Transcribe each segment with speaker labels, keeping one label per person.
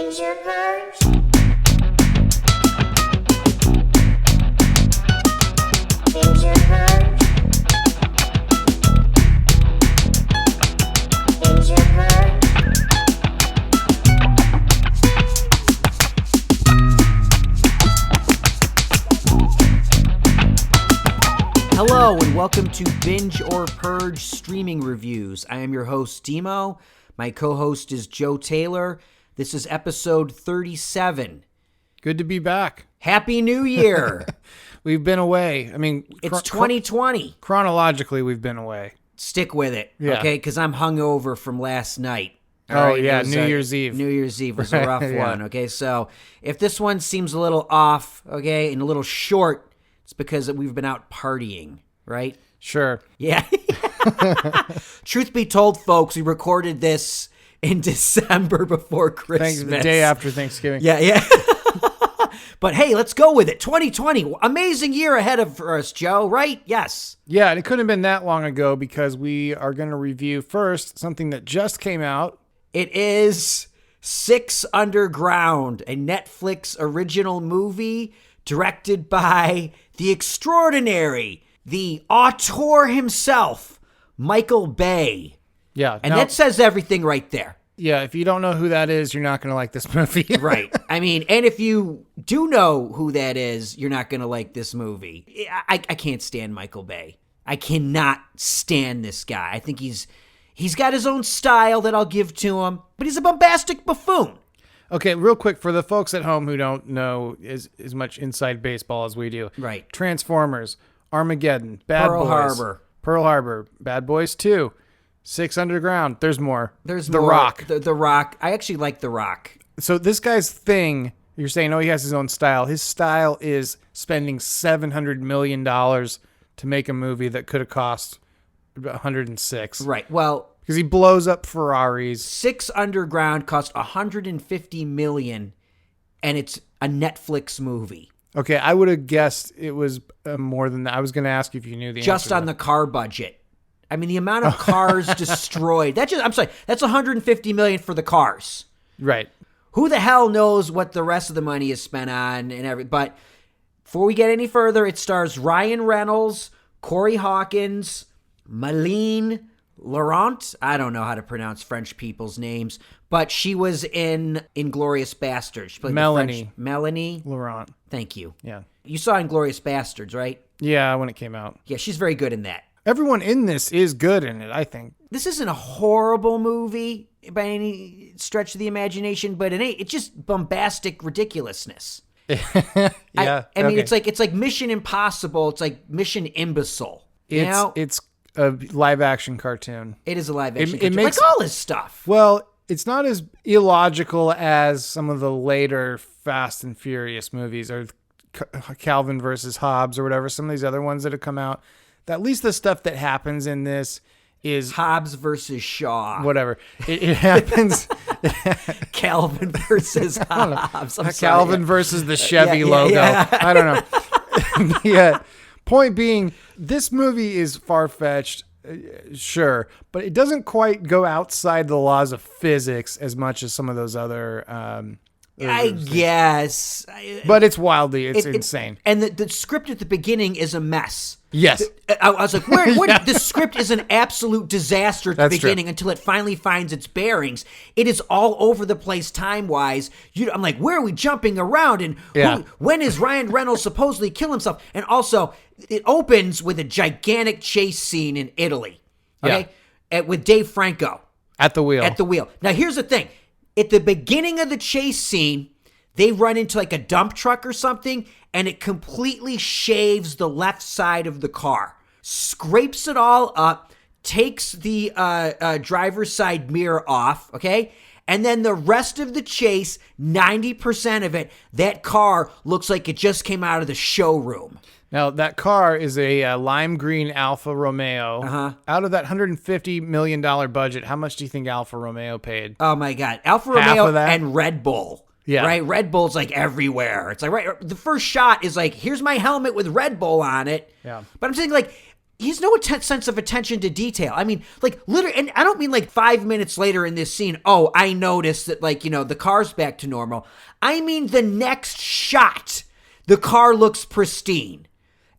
Speaker 1: Binge and Purge. Binge and Purge. Binge and Purge.
Speaker 2: Hello and welcome to Binge or Purge streaming reviews. I am your host, Dimo. My co-host is Joe Taylor. This is episode 37.
Speaker 3: Good to be back.
Speaker 2: Happy New Year.
Speaker 3: We've been away. I mean,
Speaker 2: It's 2020.
Speaker 3: Chronologically, we've been away.
Speaker 2: Stick with it,
Speaker 3: Yeah.
Speaker 2: okay? Because I'm hungover from last night. All
Speaker 3: Oh,
Speaker 2: right?
Speaker 3: yeah,
Speaker 2: It was
Speaker 3: New Year's Eve.
Speaker 2: New Year's Eve was a rough
Speaker 3: Yeah.
Speaker 2: one, okay? So if this one seems a little off, okay, and a little short, it's because we've been out partying, right?
Speaker 3: Sure.
Speaker 2: Yeah. Truth be told, folks, we recorded this in December before Christmas.
Speaker 3: The day after Thanksgiving.
Speaker 2: Yeah. But hey, let's go with it. 2020, amazing year ahead of us, Joe, right? Yes.
Speaker 3: Yeah, and it couldn't have been that long ago because we are going to review first something that just came out.
Speaker 2: It is Six Underground, a Netflix original movie directed by the extraordinary, the auteur himself, Michael Bay.
Speaker 3: Yeah.
Speaker 2: And that says everything right there.
Speaker 3: Yeah, if you don't know who that is, you're not going to like this movie.
Speaker 2: Right. I mean, and if you do know who that is, you're not going to like this movie. I can't stand Michael Bay. I cannot stand this guy. I think he's got his own style that I'll give to him, but he's a bombastic buffoon.
Speaker 3: Okay, real quick, for the folks at home who don't know as much inside baseball as we do.
Speaker 2: Right.
Speaker 3: Transformers, Armageddon, Bad
Speaker 2: Pearl
Speaker 3: Boys.
Speaker 2: Harbor.
Speaker 3: Pearl Harbor, Bad Boys 2, Six Underground. There's more.
Speaker 2: There's
Speaker 3: The
Speaker 2: more.
Speaker 3: Rock.
Speaker 2: The Rock. I actually like The Rock.
Speaker 3: So this guy's thing, you're saying, oh, he has his own style. His style is spending $700 million to make a movie that could have cost 106.
Speaker 2: Right. Well,
Speaker 3: Because he blows up Ferraris.
Speaker 2: Six Underground cost $150 million, and it's a Netflix movie.
Speaker 3: Okay, I would have guessed it was more than that. I was going to ask you if you knew the
Speaker 2: Just
Speaker 3: answer.
Speaker 2: on the car budget. I mean, the amount of cars destroyed. That's $150 million for the cars.
Speaker 3: Right.
Speaker 2: Who the hell knows what the rest of the money is spent on and everything. But before we get any further, it stars Ryan Reynolds, Corey Hawkins, Malene Laurent. I don't know how to pronounce French people's names, but she was in Inglourious Basterds. She played
Speaker 3: Melanie.
Speaker 2: Melanie.
Speaker 3: Laurent.
Speaker 2: Thank you.
Speaker 3: Yeah.
Speaker 2: You saw Inglourious Basterds, right?
Speaker 3: Yeah, when it came out.
Speaker 2: Yeah, she's very good in that.
Speaker 3: Everyone in this is good in it, I think.
Speaker 2: This isn't a horrible movie by any stretch of the imagination, but it's just bombastic ridiculousness.
Speaker 3: Yeah.
Speaker 2: I mean,
Speaker 3: okay.
Speaker 2: it's like Mission Impossible. It's like Mission Imbecile.
Speaker 3: It's a live action cartoon.
Speaker 2: It is a live action.
Speaker 3: It
Speaker 2: cartoon,
Speaker 3: makes-
Speaker 2: like all his stuff.
Speaker 3: Well, it's not as illogical as some of the later Fast and Furious movies or Calvin versus Hobbes or whatever. Some of these other ones that have come out. At least the stuff that happens in this is
Speaker 2: Hobbes versus Shaw.
Speaker 3: whatever. It happens.
Speaker 2: Calvin versus Hobbes. I'm sorry.
Speaker 3: Calvin versus the Chevy logo.
Speaker 2: yeah.
Speaker 3: I don't know. Yeah. Point being, this movie is far-fetched, sure, but it doesn't quite go outside the laws of physics as much as some of those other.
Speaker 2: I guess.
Speaker 3: But it's wildly, it's insane.
Speaker 2: And the script at the beginning is a mess.
Speaker 3: Yes.
Speaker 2: I was like, where the script is an absolute disaster at the
Speaker 3: That's
Speaker 2: beginning
Speaker 3: true.
Speaker 2: until it finally finds its bearings. It is all over the place time-wise. I'm like, where are we jumping around? And when is Ryan Reynolds supposedly kill himself? And also, it opens with a gigantic chase scene in Italy, okay, with Dave Franco.
Speaker 3: At the wheel.
Speaker 2: Now, here's the thing. At the beginning of the chase scene, they run into like a dump truck or something, and it completely shaves the left side of the car, scrapes it all up, takes the driver's side mirror off, okay? And then the rest of the chase, 90% of it, that car looks like it just came out of the showroom.
Speaker 3: Now, that car is a lime green Alfa Romeo.
Speaker 2: Uh-huh.
Speaker 3: Out of that $150 million budget, how much do you think Alfa Romeo paid?
Speaker 2: Oh, my God. Alfa
Speaker 3: Half
Speaker 2: Romeo
Speaker 3: of that?
Speaker 2: and Red Bull.
Speaker 3: Yeah.
Speaker 2: Right? Red Bull's like everywhere. It's like, right, the first shot is like, here's my helmet with Red Bull on it.
Speaker 3: Yeah.
Speaker 2: But I'm saying, like, He's no sense of attention to detail. I mean, like, literally, and I don't mean like 5 minutes later in this scene, oh, I noticed that, like, the car's back to normal. I mean, the next shot, the car looks pristine.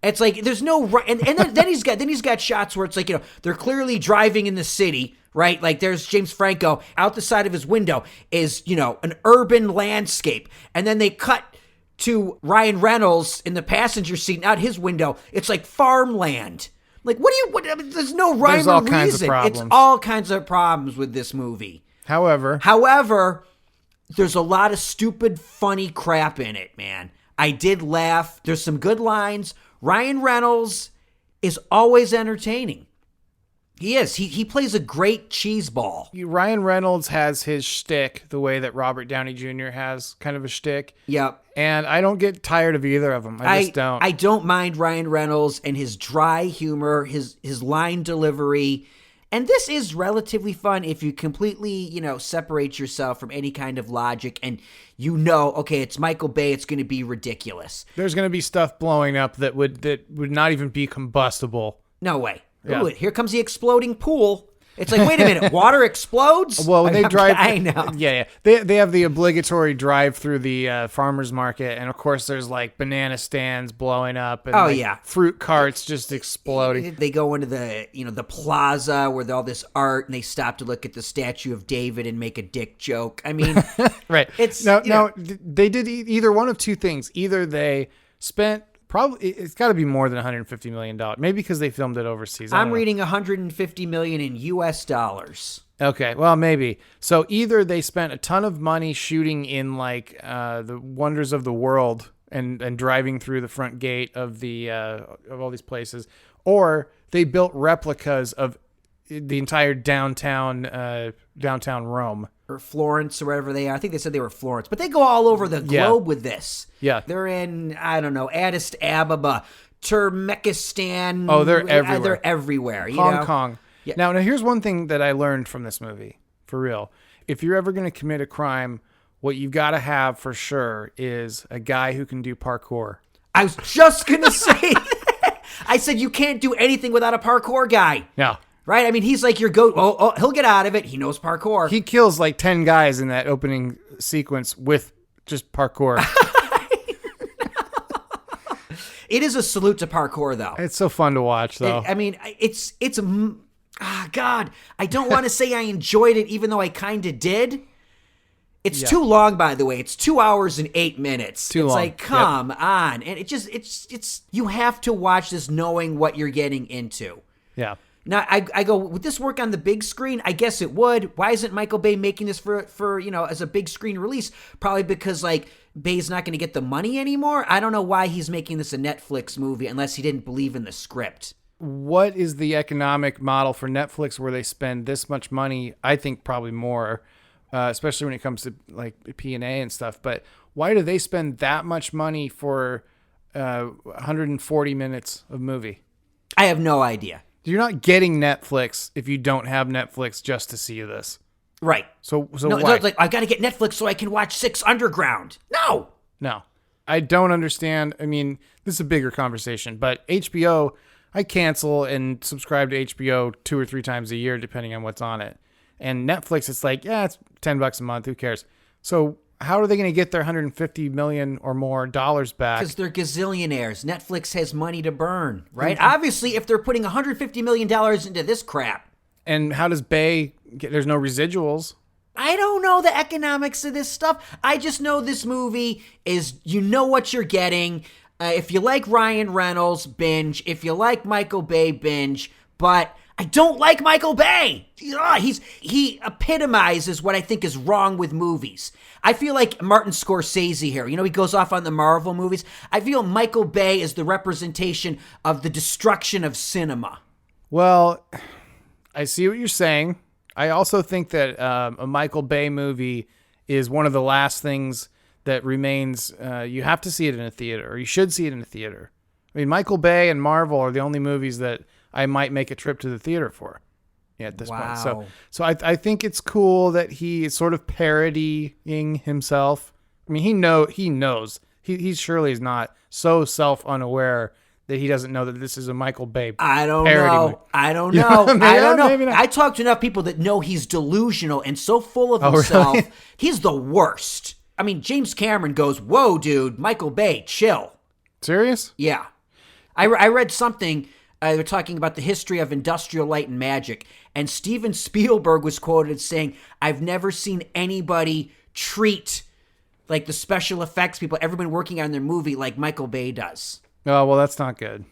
Speaker 2: It's like, there's no, and then he's got shots where it's like, they're clearly driving in the city, right? Like, there's James Franco out the side of his window is, an urban landscape. And then they cut to Ryan Reynolds in the passenger seat, out his window. It's like farmland. Like, I mean, there's no rhyme
Speaker 3: There's
Speaker 2: or
Speaker 3: all
Speaker 2: reason.
Speaker 3: kinds of problems.
Speaker 2: It's all kinds of problems with this movie.
Speaker 3: However,
Speaker 2: There's a lot of stupid, funny crap in it, man. I did laugh. There's some good lines. Ryan Reynolds is always entertaining. He is. He plays a great cheeseball.
Speaker 3: Ryan Reynolds has his shtick the way that Robert Downey Jr. has kind of a shtick.
Speaker 2: Yep.
Speaker 3: And I don't get tired of either of them. I just don't.
Speaker 2: I don't mind Ryan Reynolds and his dry humor, his line delivery. And this is relatively fun if you completely, separate yourself from any kind of logic and okay, it's Michael Bay, it's going to be ridiculous.
Speaker 3: There's going to be stuff blowing up that would not even be combustible.
Speaker 2: No way.
Speaker 3: Yeah.
Speaker 2: Ooh, here comes the exploding pool. It's like, wait a minute, water explodes?
Speaker 3: Well, when they drive,
Speaker 2: I know.
Speaker 3: Yeah. They have the obligatory drive through the farmer's market, and of course there's like banana stands blowing up, and fruit carts just exploding.
Speaker 2: They go into the plaza where all this art, and they stop to look at the statue of David and make a dick joke. I mean,
Speaker 3: right?
Speaker 2: It's
Speaker 3: no. They did either one of two things. Either they spent. Probably it's got to be more than $150 million. Maybe because they filmed it overseas.
Speaker 2: I'm reading $150 million in US dollars.
Speaker 3: Okay, well maybe. So either they spent a ton of money shooting in like the wonders of the world and driving through the front gate of of all these places, or they built replicas of the entire downtown Rome.
Speaker 2: Or Florence or wherever they are. I think they said they were Florence. But they go all over the globe with this.
Speaker 3: Yeah.
Speaker 2: They're in, I don't know, Addis Ababa, Turkmenistan.
Speaker 3: Oh, they're everywhere.
Speaker 2: They're everywhere.
Speaker 3: Hong Kong.
Speaker 2: Yeah.
Speaker 3: Now, here's one thing that I learned from this movie, for real. If you're ever going to commit a crime, what you've got to have for sure is a guy who can do parkour.
Speaker 2: I was just going to say that. I said you can't do anything without a parkour guy.
Speaker 3: Yeah.
Speaker 2: Right? I mean, he's like your goat. Oh, he'll get out of it. He knows parkour.
Speaker 3: He kills like 10 guys in that opening sequence with just parkour.
Speaker 2: It is a salute to parkour, though.
Speaker 3: It's so fun to watch, though.
Speaker 2: It's God, I don't want to say I enjoyed it, even though I kind of did. It's too long, by the way. It's 2 hours and 8 minutes.
Speaker 3: Too long.
Speaker 2: It's like, come on. And it's you have to watch this knowing what you're getting into.
Speaker 3: Yeah.
Speaker 2: Now, I go, would this work on the big screen? I guess it would. Why isn't Michael Bay making this for as a big screen release? Probably because, like, Bay's not going to get the money anymore. I don't know why he's making this a Netflix movie unless he didn't believe in the script.
Speaker 3: What is the economic model for Netflix where they spend this much money? I think probably more, especially when it comes to, like, P&A and stuff. But why do they spend that much money for 140 minutes of movie?
Speaker 2: I have no idea.
Speaker 3: You're not getting Netflix if you don't have Netflix just to see this.
Speaker 2: Right.
Speaker 3: So
Speaker 2: no,
Speaker 3: why?
Speaker 2: It's like, I got to get Netflix so I can watch 6 Underground. No.
Speaker 3: I don't understand. I mean, this is a bigger conversation, but HBO, I cancel and subscribe to HBO 2 or 3 times a year, depending on what's on it. And Netflix, it's like, it's $10 a month. Who cares? So how are they going to get their $150 million or more dollars back?
Speaker 2: Because they're gazillionaires. Netflix has money to burn, right? Mm-hmm. Obviously, if they're putting $150 million into this crap.
Speaker 3: And how does Bay get, there's no residuals.
Speaker 2: I don't know the economics of this stuff. I just know this movie is, what you're getting. If you like Ryan Reynolds, binge. If you like Michael Bay, binge. But I don't like Michael Bay. He epitomizes what I think is wrong with movies. I feel like Martin Scorsese here. He goes off on the Marvel movies. I feel Michael Bay is the representation of the destruction of cinema.
Speaker 3: Well, I see what you're saying. I also think that a Michael Bay movie is one of the last things that remains. You have to see it in a theater, or you should see it in a theater. I mean, Michael Bay and Marvel are the only movies that I might make a trip to the theater for at this point. So I think it's cool that he is sort of parodying himself. I mean, he knows. He surely is not so self-unaware that he doesn't know that this is a Michael Bay
Speaker 2: I don't
Speaker 3: parody
Speaker 2: know.
Speaker 3: movie?
Speaker 2: I don't
Speaker 3: You
Speaker 2: know.
Speaker 3: know,
Speaker 2: I don't know.
Speaker 3: maybe not.
Speaker 2: I talked to enough people that know he's delusional and so full of
Speaker 3: Oh,
Speaker 2: himself.
Speaker 3: really?
Speaker 2: He's the worst. I mean, James Cameron goes, "Whoa, dude, Michael Bay, chill."
Speaker 3: Serious?
Speaker 2: Yeah. I read something. They're talking about the history of industrial light and magic. And Steven Spielberg was quoted as saying, "I've never seen anybody treat like the special effects people, everyone working on their movie like Michael Bay does."
Speaker 3: Oh, well, that's not good.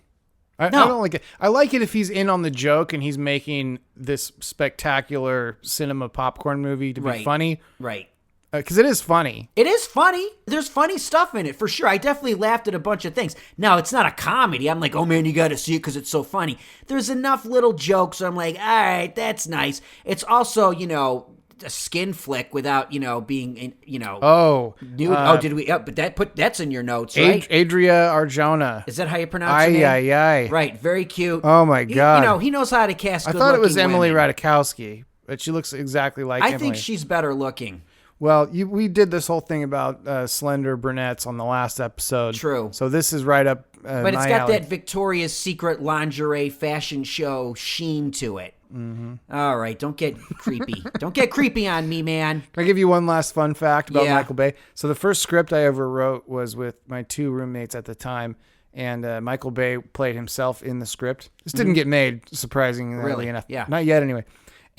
Speaker 3: I
Speaker 2: No.
Speaker 3: don't like it. I like it if he's in on the joke and he's making this spectacular cinema popcorn movie to be
Speaker 2: Right.
Speaker 3: funny.
Speaker 2: Right.
Speaker 3: Because it is funny.
Speaker 2: It is funny. There's funny stuff in it, for sure. I definitely laughed at a bunch of things. Now, it's not a comedy. I'm like, oh man, you got to see it because it's so funny. There's enough little jokes where I'm like, all right, that's nice. It's also, a skin flick without, being,
Speaker 3: Oh.
Speaker 2: nude. Did we? But that's in your notes, right?
Speaker 3: Adria Arjona.
Speaker 2: Is that how you pronounce her name?
Speaker 3: Ay.
Speaker 2: Right. Very cute.
Speaker 3: Oh, my God.
Speaker 2: He knows how to cast
Speaker 3: I
Speaker 2: good
Speaker 3: thought it was
Speaker 2: looking
Speaker 3: Emily
Speaker 2: women.
Speaker 3: Ratajkowski, but she looks exactly like
Speaker 2: I
Speaker 3: Emily.
Speaker 2: think she's better looking.
Speaker 3: Well, we did this whole thing about slender brunettes on the last episode.
Speaker 2: True.
Speaker 3: So this is right up
Speaker 2: But it's
Speaker 3: my
Speaker 2: got
Speaker 3: alley.
Speaker 2: that Victoria's Secret lingerie fashion show sheen to it. Mm-hmm. All right, don't get creepy. Don't get creepy on me, man.
Speaker 3: Can I give you one last fun fact about
Speaker 2: Yeah.
Speaker 3: Michael Bay? So the first script I ever wrote was with my two roommates at the time, and Michael Bay played himself in the script. This didn't get made, surprisingly
Speaker 2: Really?
Speaker 3: enough.
Speaker 2: Yeah.
Speaker 3: Not yet, anyway.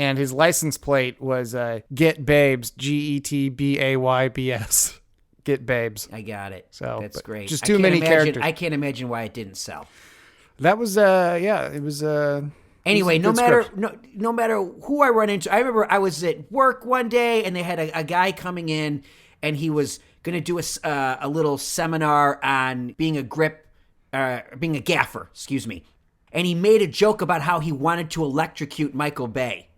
Speaker 3: And his license plate was Get Babes, GETBAYBS. Get Babes.
Speaker 2: I got it.
Speaker 3: So,
Speaker 2: That's
Speaker 3: but
Speaker 2: great.
Speaker 3: just
Speaker 2: I
Speaker 3: too
Speaker 2: can't
Speaker 3: many
Speaker 2: imagine-
Speaker 3: characters.
Speaker 2: I can't imagine why it didn't sell.
Speaker 3: That was, it was...
Speaker 2: Anyway,
Speaker 3: it was
Speaker 2: no
Speaker 3: a good
Speaker 2: matter
Speaker 3: script.
Speaker 2: no matter who I run into, I remember I was at work one day and they had a guy coming in and he was going to do a little seminar on being a gaffer, excuse me. And he made a joke about how he wanted to electrocute Michael Bay,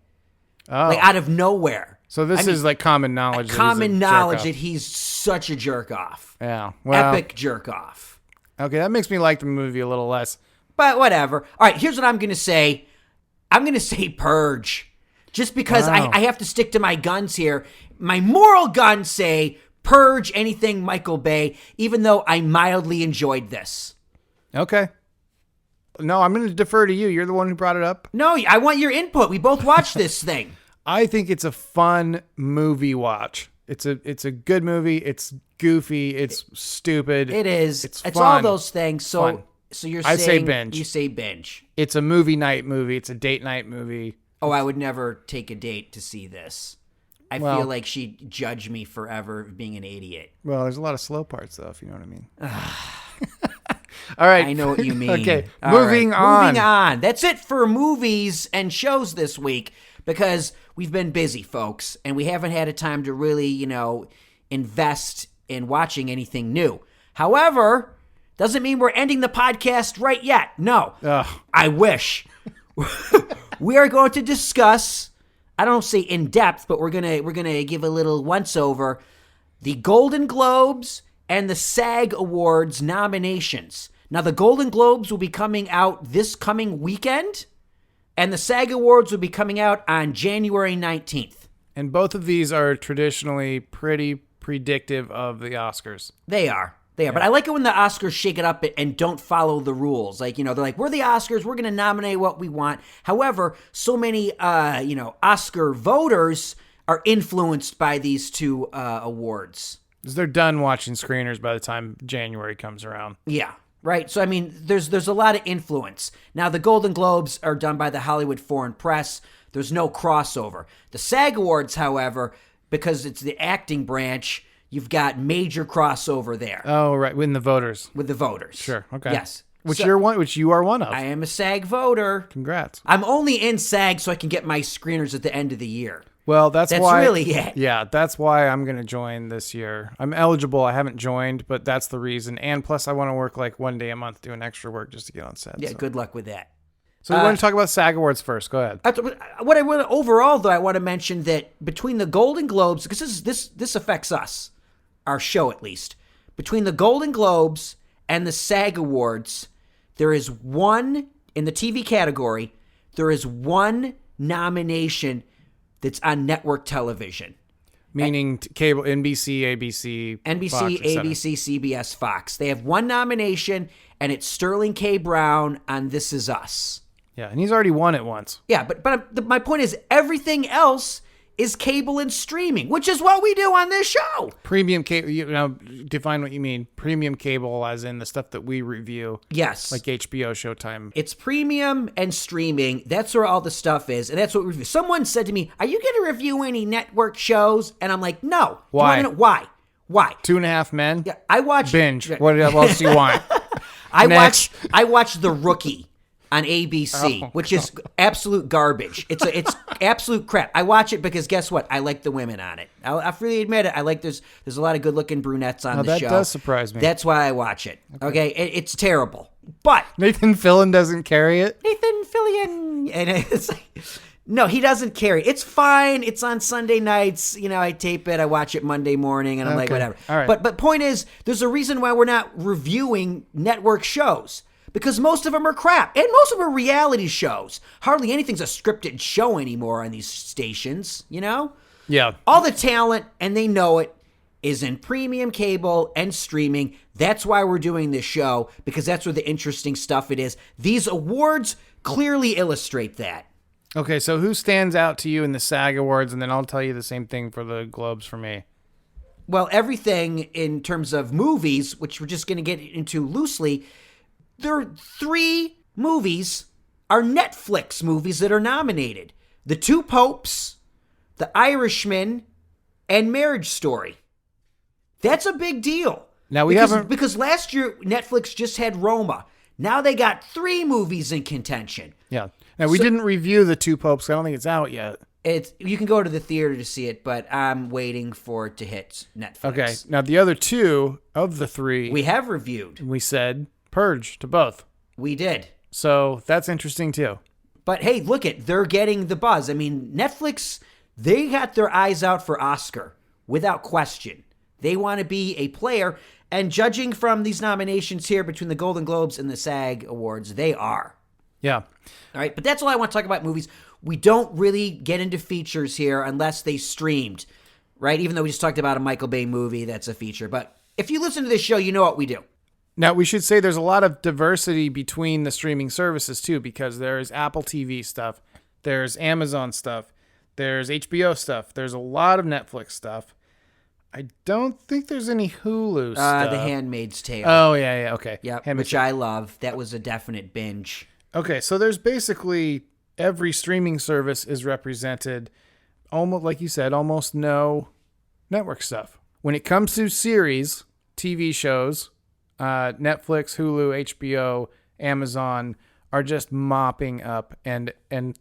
Speaker 3: Oh.
Speaker 2: like out of nowhere.
Speaker 3: So this is like common knowledge. that he's a
Speaker 2: Common knowledge
Speaker 3: jerk-off.
Speaker 2: that he's such a jerk off.
Speaker 3: Yeah. Well,
Speaker 2: Epic jerk off.
Speaker 3: okay, that makes me like the movie a little less.
Speaker 2: But whatever. All right, here's what I'm going to say. I'm going to say Purge. Just because
Speaker 3: Wow.
Speaker 2: I have to stick to my guns here. My moral guns say Purge anything Michael Bay, even though I mildly enjoyed this.
Speaker 3: Okay. No, I'm going to defer to you. You're the one who brought it up.
Speaker 2: No, I want your input. We both watched this thing.
Speaker 3: I think it's a fun movie watch. It's a good movie. It's goofy. It's stupid.
Speaker 2: It is.
Speaker 3: It's
Speaker 2: It's
Speaker 3: fun.
Speaker 2: all those things. So
Speaker 3: Fun.
Speaker 2: you're
Speaker 3: I'd say
Speaker 2: saying
Speaker 3: binge.
Speaker 2: You say binge.
Speaker 3: It's a movie night movie. It's a date night movie.
Speaker 2: Oh, I would never take a date to see this. I
Speaker 3: Well-
Speaker 2: feel like she'd judge me forever being an idiot.
Speaker 3: Well, there's a lot of slow parts though, if you know what I mean. All right.
Speaker 2: I know what you mean.
Speaker 3: Okay,
Speaker 2: All
Speaker 3: moving
Speaker 2: right.
Speaker 3: on.
Speaker 2: Moving on. That's it for movies and shows this week because we've been busy, folks, and we haven't had a time to really, invest in watching anything new. However, doesn't mean we're ending the podcast right yet. No.
Speaker 3: Ugh.
Speaker 2: I wish. We are going to discuss, I don't say in depth, but we're gonna give a little once over the Golden Globes and the SAG Awards nominations. Now, the Golden Globes will be coming out this coming weekend, and the SAG Awards will be coming out on January 19th.
Speaker 3: And both of these are traditionally pretty predictive of the Oscars.
Speaker 2: They are. But I like it when the Oscars shake it up and don't follow the rules. Like, they're like, we're the Oscars. We're going to nominate what we want. However, so many, Oscar voters are influenced by these two awards.
Speaker 3: Because they're done watching screeners by the time January comes around.
Speaker 2: Yeah. Right. So, I mean, there's a lot of influence. Now, the Golden Globes are done by the Hollywood Foreign Press. There's no crossover. The SAG Awards, however, because it's the acting branch, you've got major crossover there
Speaker 3: Oh, right. With the voters.
Speaker 2: with the voters.
Speaker 3: Sure. Okay.
Speaker 2: Yes.
Speaker 3: Which
Speaker 2: So,
Speaker 3: you are one of.
Speaker 2: I am a SAG voter.
Speaker 3: Congrats.
Speaker 2: I'm only in SAG so I can get my screeners at the end of the year.
Speaker 3: Well, that's
Speaker 2: That's
Speaker 3: why.
Speaker 2: really it.
Speaker 3: Yeah, that's why I'm going to join this year. I'm eligible. I haven't joined, but that's the reason. And plus, I want to work like one day a month doing extra work just to get on set.
Speaker 2: Yeah,
Speaker 3: so.
Speaker 2: good luck with that.
Speaker 3: So we want to talk about SAG Awards first. Go ahead.
Speaker 2: What I want overall, though, I want to mention that between the Golden Globes, because this affects us, our show at least, between the Golden Globes and the SAG Awards, there is one in the TV category. There is one nomination that's on network television.
Speaker 3: Meaning cable, NBC, ABC,
Speaker 2: NBC,
Speaker 3: Fox, et cetera.
Speaker 2: ABC, CBS, Fox. They have one nomination, and it's Sterling K. Brown on This Is Us.
Speaker 3: Yeah, and he's already won it once.
Speaker 2: Yeah, but my point is everything else is cable and streaming, which is what we do on this show.
Speaker 3: Premium cable, define what you mean. Premium cable as in the stuff that we review.
Speaker 2: Yes.
Speaker 3: Like HBO, Showtime.
Speaker 2: It's premium and streaming. That's where all the stuff is, and that's what we review. Someone said to me, are you going to review any network shows? And I'm like, no.
Speaker 3: Why?
Speaker 2: Why? Why?
Speaker 3: 2.5 Men?
Speaker 2: Yeah, I watch...
Speaker 3: Binge. What else do you want?
Speaker 2: I watch The Rookie on ABC, which is absolute garbage. It's absolute crap. I watch it because guess what? I like the women on it. I'll freely admit it. I like there's a lot of good looking brunettes on the show.
Speaker 3: That does surprise me.
Speaker 2: That's why I watch it. Okay, it's terrible. But
Speaker 3: Nathan Fillion doesn't carry it.
Speaker 2: Nathan Fillion, and it's like, no, he doesn't carry. It's fine. It's on Sunday nights. I tape it. I watch it Monday morning, and I'm like, whatever.
Speaker 3: All right.
Speaker 2: But point is, there's a reason why we're not reviewing network shows. Because most of them are crap. And most of them are reality shows. Hardly anything's a scripted show anymore on these stations,
Speaker 3: Yeah.
Speaker 2: All the talent, and they know it, is in premium cable and streaming. That's why we're doing this show, because that's where the interesting stuff it is. These awards clearly illustrate that.
Speaker 3: Okay, so who stands out to you in the SAG Awards? And then I'll tell you the same thing for the Globes for me.
Speaker 2: Well, everything in terms of movies, which we're just going to get into loosely, there are 3 movies are Netflix movies that are nominated. The Two Popes, The Irishman, and Marriage Story. That's a big deal.
Speaker 3: Now
Speaker 2: because last year Netflix just had Roma. Now they got 3 movies in contention.
Speaker 3: Yeah. Now we didn't review The Two Popes. I don't think it's out yet.
Speaker 2: You can go to the theater to see it, but I'm waiting for it to hit Netflix.
Speaker 3: Okay. Now the other 2 of the 3
Speaker 2: we have reviewed.
Speaker 3: We said Purge to both.
Speaker 2: We did.
Speaker 3: So that's interesting too.
Speaker 2: But hey, they're getting the buzz. I mean, Netflix, they got their eyes out for Oscar, without question. They want to be a player, and judging from these nominations here between the Golden Globes and the SAG Awards, they are.
Speaker 3: Yeah.
Speaker 2: All right, but that's all I want to talk about movies. We don't really get into features here unless they streamed, right? Even though we just talked about a Michael Bay movie, that's a feature. But if you listen to this show, you know what we do.
Speaker 3: Now, we should say there's a lot of diversity between the streaming services, too, because there's Apple TV stuff, there's Amazon stuff, there's HBO stuff, there's a lot of Netflix stuff. I don't think there's any Hulu stuff.
Speaker 2: The Handmaid's Tale.
Speaker 3: Oh, yeah, okay.
Speaker 2: Yep, which I love. That was a definite binge.
Speaker 3: Okay, so there's basically every streaming service is represented, almost like you said, almost no network stuff. When it comes to series, TV shows, Netflix, Hulu, HBO, Amazon are just mopping up, and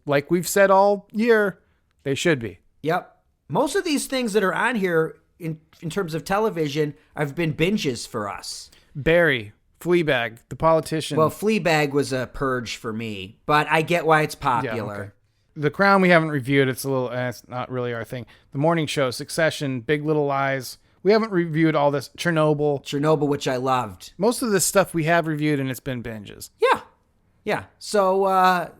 Speaker 3: like we've said all year, they should be.
Speaker 2: Yep. Most of these things that are on here in terms of television have been binges for us.
Speaker 3: Barry, Fleabag, The Politician.
Speaker 2: Well, Fleabag was a purge for me, but I get why it's popular.
Speaker 3: Yeah, okay. The Crown we haven't reviewed. It's it's not really our thing. The Morning Show, Succession, Big Little Lies. We haven't reviewed all this. Chernobyl,
Speaker 2: which I loved.
Speaker 3: Most of this stuff we have reviewed, and it's been binges.
Speaker 2: Yeah. So,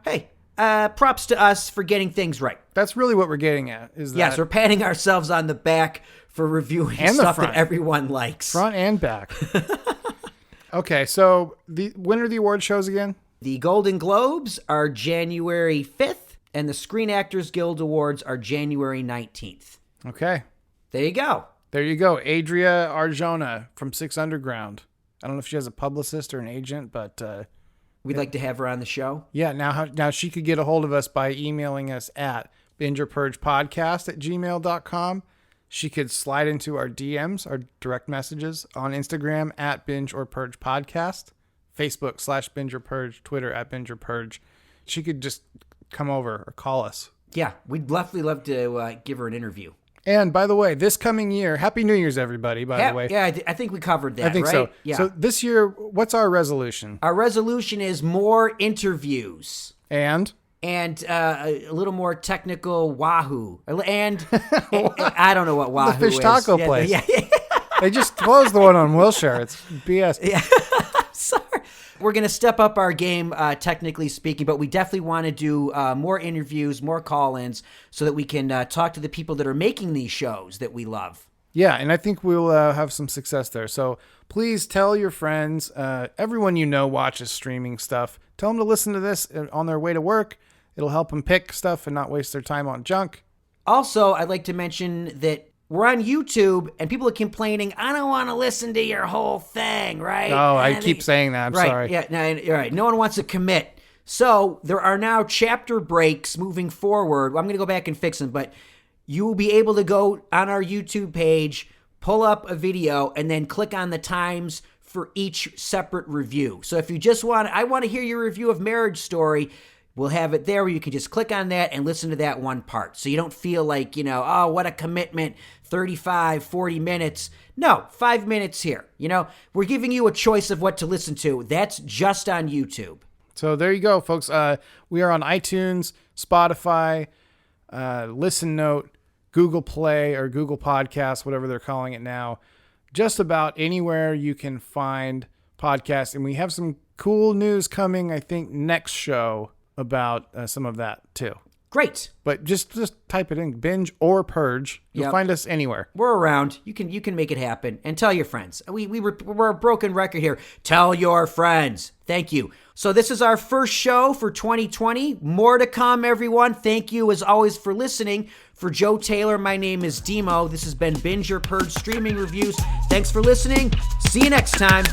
Speaker 2: hey, props to us for getting things right.
Speaker 3: That's really what we're getting at.
Speaker 2: Yes, we're patting ourselves on the back for reviewing stuff that everyone likes.
Speaker 3: Front and back. Okay, so when are the award shows again?
Speaker 2: The Golden Globes are January 5th, and the Screen Actors Guild Awards are January 19th.
Speaker 3: Okay.
Speaker 2: There you go.
Speaker 3: Adria Arjona from Six Underground. I don't know if she has a publicist or an agent, but...
Speaker 2: we'd like to have her on the show.
Speaker 3: Yeah, now she could get a hold of us by emailing us at bingeorpurgepodcast@gmail.com. She could slide into our DMs, our direct messages on Instagram at Binge or Purge Podcast, Facebook /Binge or Purge, Twitter at Binge or Purge. She could just come over or call us.
Speaker 2: Yeah, we'd definitely love to give her an interview.
Speaker 3: And by the way, this coming year, Happy New Year's, everybody, by the way.
Speaker 2: Yeah, I think we covered that,
Speaker 3: I think
Speaker 2: right?
Speaker 3: so.
Speaker 2: Yeah.
Speaker 3: So this year, what's our resolution?
Speaker 2: Our resolution is more interviews.
Speaker 3: And
Speaker 2: a little more technical wahoo. And I don't know what wahoo
Speaker 3: the fish
Speaker 2: is.
Speaker 3: taco place.
Speaker 2: Yeah.
Speaker 3: They just closed the one on Wilshire. It's BS.
Speaker 2: Yeah. Sorry. We're going to step up our game, technically speaking, but we definitely want to do more interviews, more call-ins, so that we can talk to the people that are making these shows that we love.
Speaker 3: Yeah, and I think we'll have some success there. So please tell your friends, everyone you know watches streaming stuff. Tell them to listen to this on their way to work. It'll help them pick stuff and not waste their time on junk.
Speaker 2: Also, I'd like to mention that we're on YouTube, and people are complaining, I don't want to listen to your whole thing, right?
Speaker 3: Oh, I
Speaker 2: And
Speaker 3: keep saying that. I'm
Speaker 2: right,
Speaker 3: sorry.
Speaker 2: Yeah, no, you're right. No one wants to commit. So there are now chapter breaks moving forward. Well, I'm going to go back and fix them, but you will be able to go on our YouTube page, pull up a video, and then click on the times for each separate review. So if you just I want to hear your review of Marriage Story, we'll have it there where you can just click on that and listen to that one part. So you don't feel like, oh, what a commitment, 35, 40 minutes. No, 5 minutes here. We're giving you a choice of what to listen to. That's just on YouTube.
Speaker 3: So there you go, folks. We are on iTunes, Spotify, Listen Note, Google Play or Google Podcasts, whatever they're calling it now. Just about anywhere you can find podcasts. And we have some cool news coming, I think, next show about some of that too.
Speaker 2: Great.
Speaker 3: But just type it in, Binge or Purge. You'll find us anywhere.
Speaker 2: We're around. You can make it happen. And tell your friends. We're a broken record here. Tell your friends. Thank you. So this is our first show for 2020. More to come, everyone. Thank you, as always, for listening. For Joe Taylor, my name is Dimo. This has been Binge or Purge Streaming Reviews. Thanks for listening. See you next time.